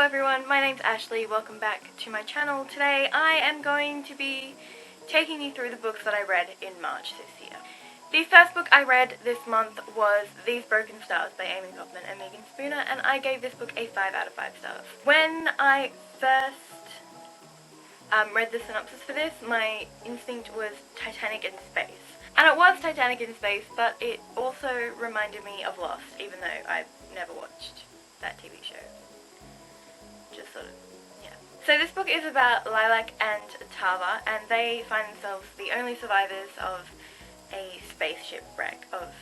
everyone, my name's Ashley, welcome back to my channel. Today I am going to be taking you through the books that I read in March this year. The first book I read this month was These Broken Stars by Amy Kaufman and Megan Spooner, and I gave this book a 5 out of 5 stars. When I first read the synopsis for this, my instinct was Titanic in space. And it was Titanic in space, but it also reminded me of Lost, even though I've never watched that TV show. Just sort of, yeah. So this book is about Lilac and Tava, and they find themselves the only survivors of a spaceship wreck of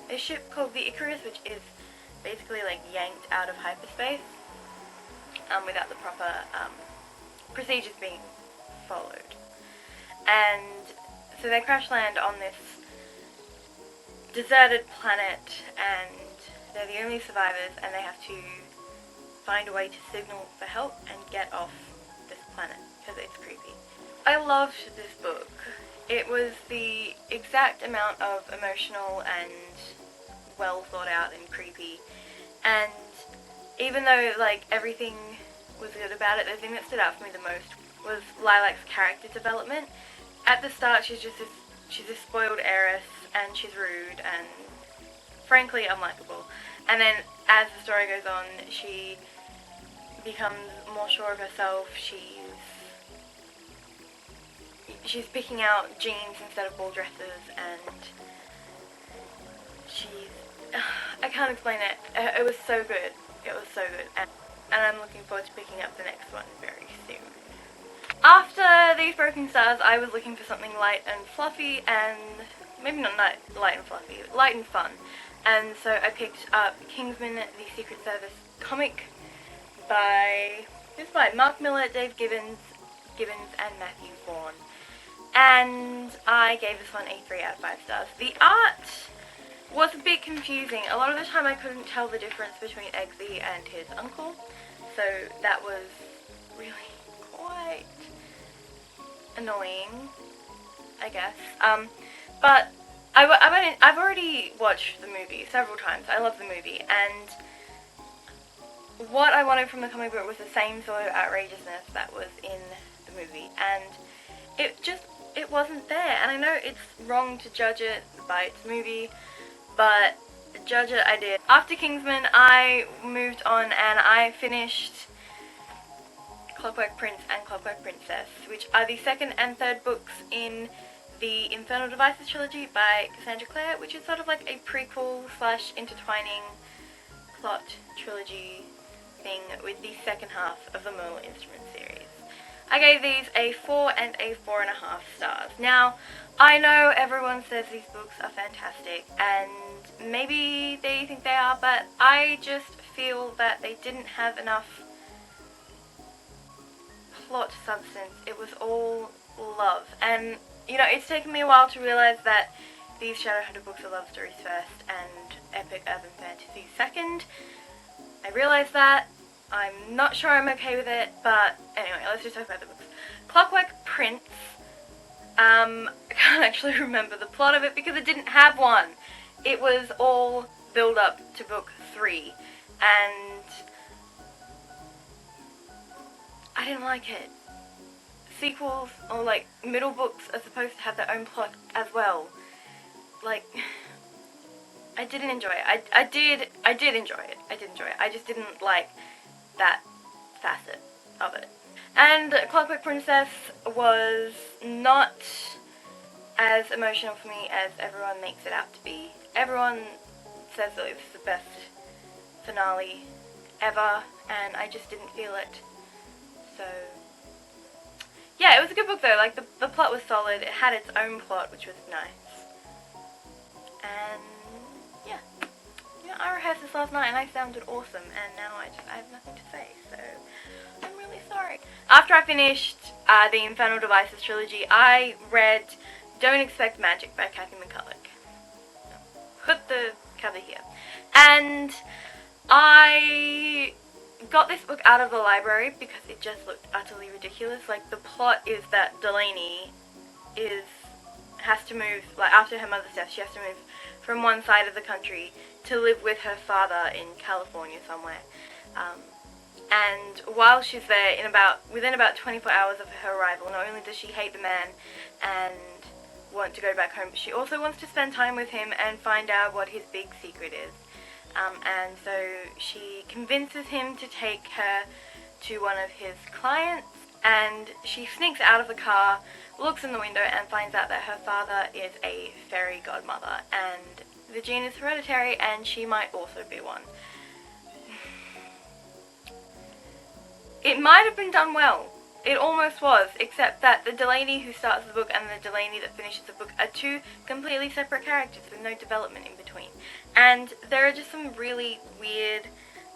a ship called the Icarus, which is basically like yanked out of hyperspace without the proper procedures being followed. And so they crash land on this deserted planet, and they're the only survivors, and they have to find a way to signal for help and get off this planet, because it's creepy. I loved this book. It was the exact amount of emotional and well thought out and creepy, and even though like everything was good about it, the thing that stood out for me the most was Lilac's character development. At the start she's a spoiled heiress, and she's rude and frankly unlikable. And then as the story goes on, she becomes more sure of herself. She's picking out jeans instead of ball dresses, and I can't explain it. It was so good. It was so good. And I'm looking forward to picking up the next one very soon. After These Broken Stars, I was looking for something light and fluffy, and maybe not light and fluffy, light and fun. And so I picked up Kingsman: The Secret Service comic by MacLeod, Dave Gibbons, and Matthew Vaughn. And I gave this one a 3 out of 5 stars. The art was a bit confusing. A lot of the time I couldn't tell the difference between Eggsy and his uncle, so that was really quite annoying, I guess. But I've already watched the movie several times. I love the movie, and what I wanted from the comic book was the same sort of outrageousness that was in the movie, and it wasn't there. And I know it's wrong to judge it by its movie, but judge it I did. After Kingsman, I moved on and I finished Clockwork Prince and Clockwork Princess, which are the second and third books in the Infernal Devices trilogy by Cassandra Clare, which is sort of like a prequel / intertwining plot trilogy thing with the second half of the Merle Instrument series. I gave these a 4 and a 4.5 stars. Now, I know everyone says these books are fantastic, and maybe they think they are, but I just feel that they didn't have enough plot substance. It was all love, and you know, it's taken me a while to realize that these Shadowhunter books are love stories first and epic urban fantasy second. I realized that. I'm not sure I'm okay with it, but anyway, let's just talk about the books. Clockwork Prince, I can't actually remember the plot of it because it didn't have one. It was all build up to book 3, and I didn't like it. Sequels or like middle books are supposed to have their own plot as well. Like, I didn't enjoy it. I did enjoy it. I just didn't like that facet of it. And Clockwork Princess was not as emotional for me as everyone makes it out to be. Everyone says that it's the best finale ever, and I just didn't feel it. So yeah, it was a good book though. Like the plot was solid. It had its own plot, which was nice. And yeah, you know, I rehearsed this last night and I sounded awesome, and now I have nothing to say. So I'm really sorry. After I finished the Infernal Devices trilogy, I read Don't Expect Magic by Kathy McCulloch. Put the cover here. And I got this book out of the library because it just looked utterly ridiculous. Like, the plot is that Delaney has to move, like after her mother's death, she has to move from one side of the country to live with her father in California somewhere. and while she's there, within about 24 hours of her arrival, not only does she hate the man and want to go back home, but she also wants to spend time with him and find out what his big secret is. And so she convinces him to take her to one of his clients, and she sneaks out of the car, looks in the window, and finds out that her father is a fairy godmother, and the gene is hereditary, and she might also be one. It might have been done well. It almost was, except that the Delaney who starts the book and the Delaney that finishes the book are two completely separate characters with no development in between. And there are just some really weird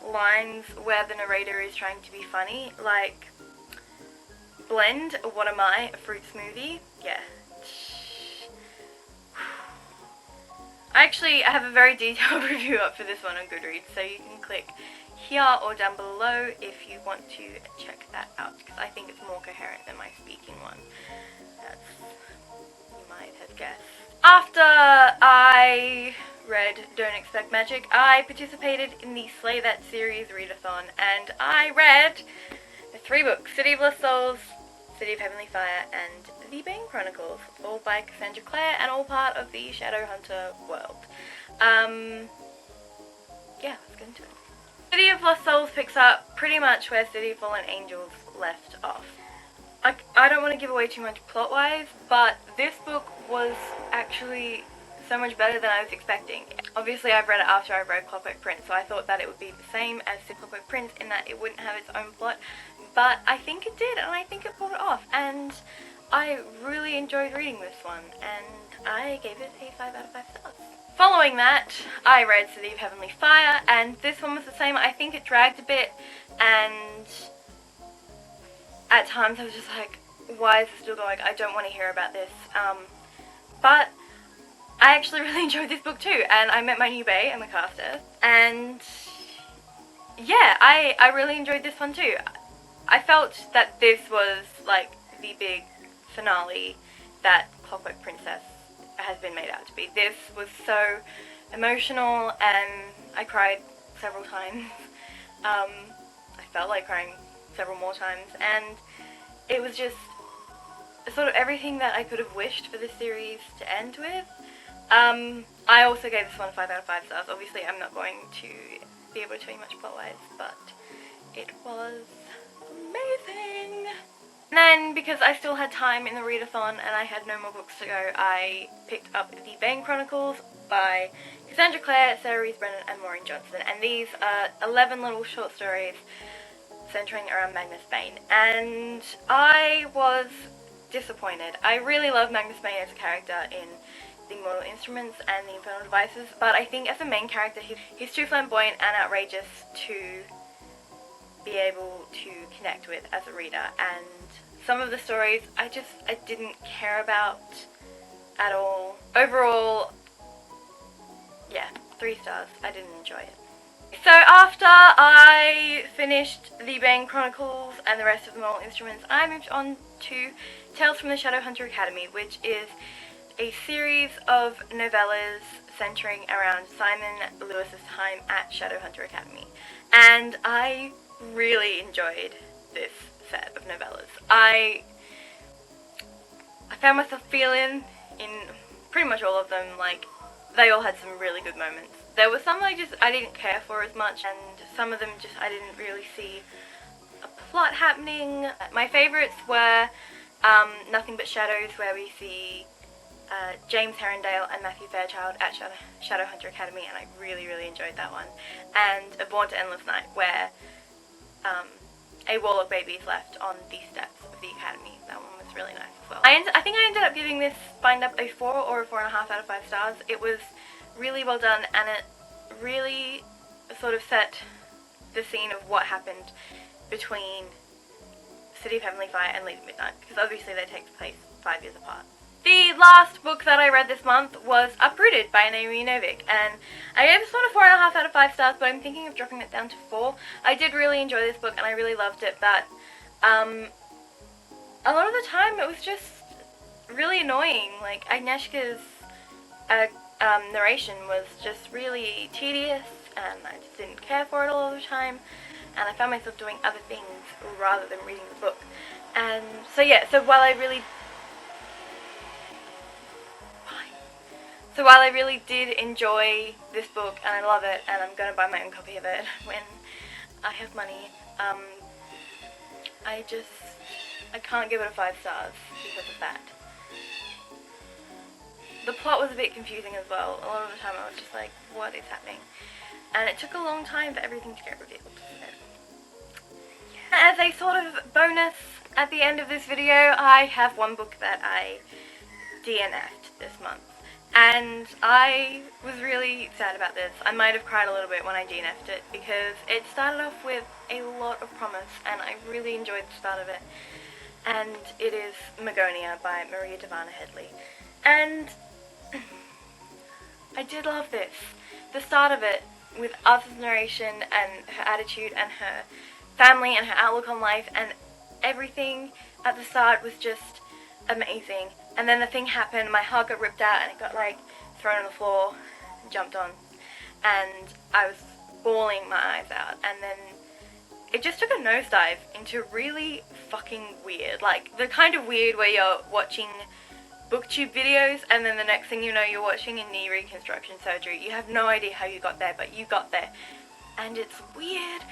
lines where the narrator is trying to be funny, like, blend, what am I, a fruit smoothie? Yeah. I have a very detailed review up for this one on Goodreads, so you can click here or down below if you want to check that out, because I think it's more coherent than my speaking one. That's, you might have guessed. After I read Don't Expect Magic, I participated in the Slay That series readathon, and I read the 3 books, City of Lost Souls, City of Heavenly Fire, and The Bane Chronicles, all by Cassandra Clare and all part of the Shadowhunter world. Yeah, let's get into it. City of Lost Souls picks up pretty much where City of Fallen Angels left off. I don't want to give away too much plot-wise, but this book was actually so much better than I was expecting. Obviously I've read it after I've read Clockwork Prince, so I thought that it would be the same as Clockwork Prince in that it wouldn't have its own plot, but I think it did, and I think it pulled it off, and I really enjoyed reading this one, and I gave it a 5 out of 5 stars. Following that, I read City of Heavenly Fire, and this one was the same. I think it dragged a bit, and at times I was just like, why is this still going? I don't want to hear about this. But I actually really enjoyed this book too, and I met my new bae, Emma Carter, and yeah, I really enjoyed this one too. I felt that this was like the big finale that Clockwork Princess has been made out to be. This was so emotional, and I cried several times. I felt like crying several more times, and it was just sort of everything that I could have wished for this series to end with. I also gave this one 5 out of 5 stars. Obviously I'm not going to be able to tell you much plot-wise, but it was amazing. And then, because I still had time in the readathon and I had no more books to go, I picked up The Bane Chronicles by Cassandra Clare, Sarah Rees Brennan, and Maureen Johnson. And these are 11 little short stories centering around Magnus Bane. And I was disappointed. I really love Magnus Bane as a character in the Mortal Instruments and the Infernal Devices, but I think as a main character he's too flamboyant and outrageous to be able to connect with as a reader, and some of the stories I didn't care about at all. Overall, yeah, 3 stars. I didn't enjoy it. So after I finished The Bane Chronicles and the rest of the Mortal Instruments, I moved on to Tales from the Shadowhunter Academy, which is a series of novellas centering around Simon Lewis's time at Shadowhunter Academy. And I really enjoyed this set of novellas. I found myself feeling in pretty much all of them, like, they all had some really good moments. There were some I didn't care for as much, and some of them I didn't really see a plot happening. My favourites were Nothing But Shadows, where we see James Herondale and Matthew Fairchild at Shadowhunter Academy, and I really, really enjoyed that one. And A Born to Endless Night, where a warlock baby is left on the steps of the academy. That one was really nice as well. I think I ended up giving this bind-up a 4 or a 4.5 out of 5 stars. It was really well done, and it really sort of set the scene of what happened between City of Heavenly Fire and League of Midnight, because obviously they take place 5 years apart. The last book that I read this month was Uprooted by Naomi Novik, and I gave this one a 4.5 out of 5 stars, but I'm thinking of dropping it down to 4. I did really enjoy this book and I really loved it, but a lot of the time it was just really annoying. Like, Agnieszka's narration was just really tedious, and I just didn't care for it all the time. and I found myself doing other things rather than reading the book. And so yeah, so while I really did enjoy this book, and I love it, and I'm going to buy my own copy of it when I have money, I can't give it a 5 stars because of that. The plot was a bit confusing as well. A lot of the time I was just like, what is happening? And it took a long time for everything to get revealed. As a sort of bonus at the end of this video, I have one book that I DNF'd this month. And I was really sad about this. I might have cried a little bit when I DNF'd it because it started off with a lot of promise and I really enjoyed the start of it. And it is Magonia by Maria Devana Headley. And I did love this. The start of it, with Arthur's narration and her attitude and her family and her outlook on life and everything at the start was just amazing. And then the thing happened, my heart got ripped out and it got like thrown on the floor and jumped on. And I was bawling my eyes out. And then it just took a nosedive into really fucking weird. Like the kind of weird where you're watching booktube videos and then the next thing you know you're watching a knee reconstruction surgery. You have no idea how you got there, but you got there. And it's weird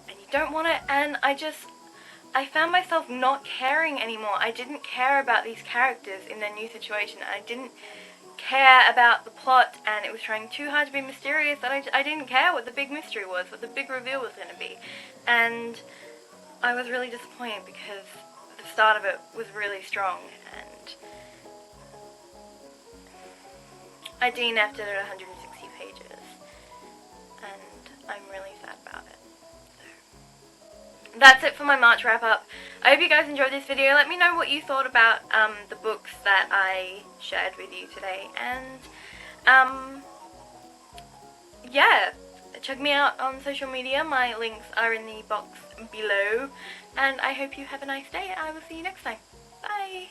and you don't want it, and I found myself not caring anymore. I didn't care about these characters in their new situation. I didn't care about the plot, and it was trying too hard to be mysterious that I didn't care what the big mystery was, what the big reveal was going to be. And I was really disappointed because the start of it was really strong, and I DNF'd it at 160 pages, and I'm really sad about it. That's it for my March wrap up. I hope you guys enjoyed this video. Let me know what you thought about the books that I shared with you today. And yeah, check me out on social media. My links are in the box below. And I hope you have a nice day. I will see you next time. Bye!